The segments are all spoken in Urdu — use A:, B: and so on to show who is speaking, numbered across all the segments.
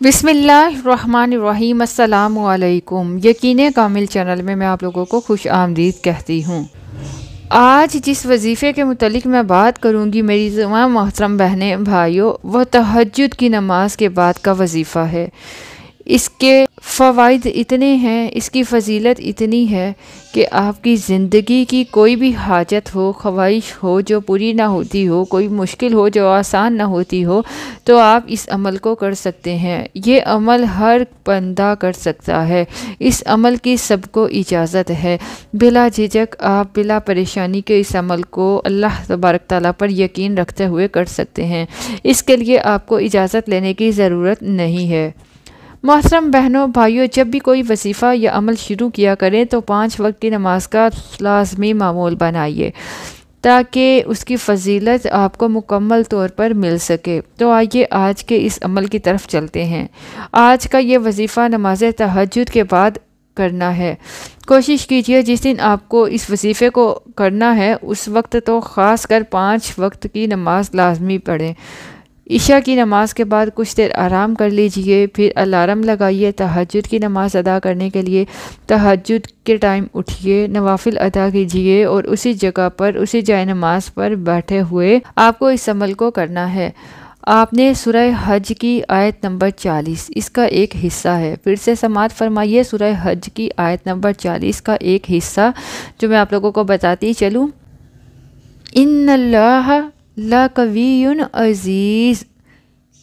A: بسم اللہ الرحمن الرحیم۔ السلام علیکم۔ یقین کامل چینل میں آپ لوگوں کو خوش آمدید کہتی ہوں۔ آج جس وظیفے کے متعلق میں بات کروں گی میری تمام محترم بہنیں بھائیوں، وہ تہجد کی نماز کے بعد کا وظیفہ ہے۔ اس کے فوائد اتنے ہیں، اس کی فضیلت اتنی ہے کہ آپ کی زندگی کی کوئی بھی حاجت ہو، خواہش ہو جو پوری نہ ہوتی ہو، کوئی مشکل ہو جو آسان نہ ہوتی ہو، تو آپ اس عمل کو کر سکتے ہیں۔ یہ عمل ہر بندہ کر سکتا ہے۔ اس عمل کی سب کو اجازت ہے۔ بلا جھجک آپ بلا پریشانی کے اس عمل کو اللہ تبارک تعالیٰ پر یقین رکھتے ہوئے کر سکتے ہیں۔ اس کے لیے آپ کو اجازت لینے کی ضرورت نہیں ہے۔ محترم بہنوں بھائیوں، جب بھی کوئی وظیفہ یا عمل شروع کیا کریں تو 5 وقت کی نماز کا لازمی معمول بنائیے تاکہ اس کی فضیلت آپ کو مکمل طور پر مل سکے۔ تو آئیے آج کے اس عمل کی طرف چلتے ہیں۔ آج کا یہ وظیفہ نماز تہجد کے بعد کرنا ہے۔ کوشش کیجئے جس دن آپ کو اس وظیفے کو کرنا ہے اس وقت تو خاص کر 5 وقت کی نماز لازمی پڑھیں۔ عشاء کی نماز کے بعد کچھ دیر آرام کر لیجئے، پھر الارم لگائیے تہجد کی نماز ادا کرنے کے لیے۔ تہجد کے ٹائم اٹھیے، نوافل ادا کیجئے اور اسی جگہ پر، اسی جائے نماز پر بیٹھے ہوئے آپ کو اس عمل کو کرنا ہے۔ آپ نے سورہ حج کی آیت نمبر 40 اس کا ایک حصہ ہے، پھر سے سماعت فرمائیے سورہ حج کی آیت نمبر 40 کا ایک حصہ جو میں آپ لوگوں کو بتاتی چلوں۔ ان اللہ لقوی عزیز،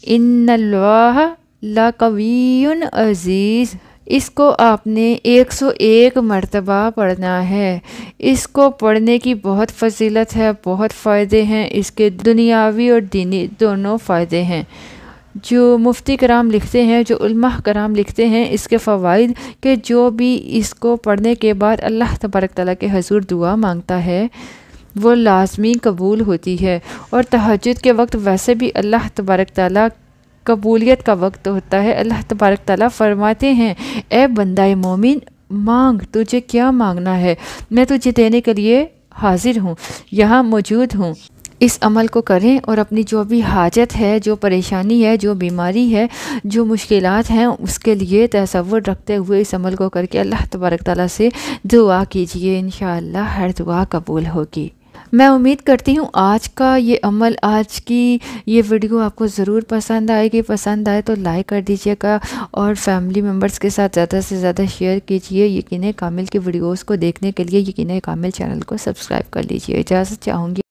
A: ان اللہ لقوی عزیز۔ اس کو آپ نے 101 مرتبہ پڑھنا ہے۔ اس کو پڑھنے کی بہت فضیلت ہے، بہت فائدے ہیں، اس کے دنیاوی اور دینی دونوں فائدے ہیں۔ جو مفتی کرام لکھتے ہیں، جو علماء کرام لکھتے ہیں اس کے فوائد کہ جو بھی اس کو پڑھنے کے بعد اللہ تبارک تعالیٰ کے حضور دعا مانگتا ہے وہ لازمی قبول ہوتی ہے۔ اور تہجد کے وقت ویسے بھی اللہ تبارک تعالیٰ قبولیت کا وقت ہوتا ہے۔ اللہ تبارک تعالیٰ فرماتے ہیں اے بندہ مومن مانگ، تجھے کیا مانگنا ہے، میں تجھے دینے کے لیے حاضر ہوں، یہاں موجود ہوں۔ اس عمل کو کریں اور اپنی جو بھی حاجت ہے، جو پریشانی ہے، جو بیماری ہے، جو مشکلات ہیں اس کے لیے تصور رکھتے ہوئے اس عمل کو کر کے اللہ تبارک تعالیٰ سے دعا کیجئے، انشاءاللہ ہر دعا قبول ہوگی۔ میں امید کرتی ہوں آج کا یہ عمل، آج کی یہ ویڈیو آپ کو ضرور پسند آئے گی۔ پسند آئے تو لائک کر دیجئے گا اور فیملی ممبرز کے ساتھ زیادہ سے زیادہ شیئر کیجئے۔ یقین کامل کی ویڈیوز کو دیکھنے کے لیے یقین کامل چینل کو سبسکرائب کر لیجئے۔ اجازت چاہوں گی۔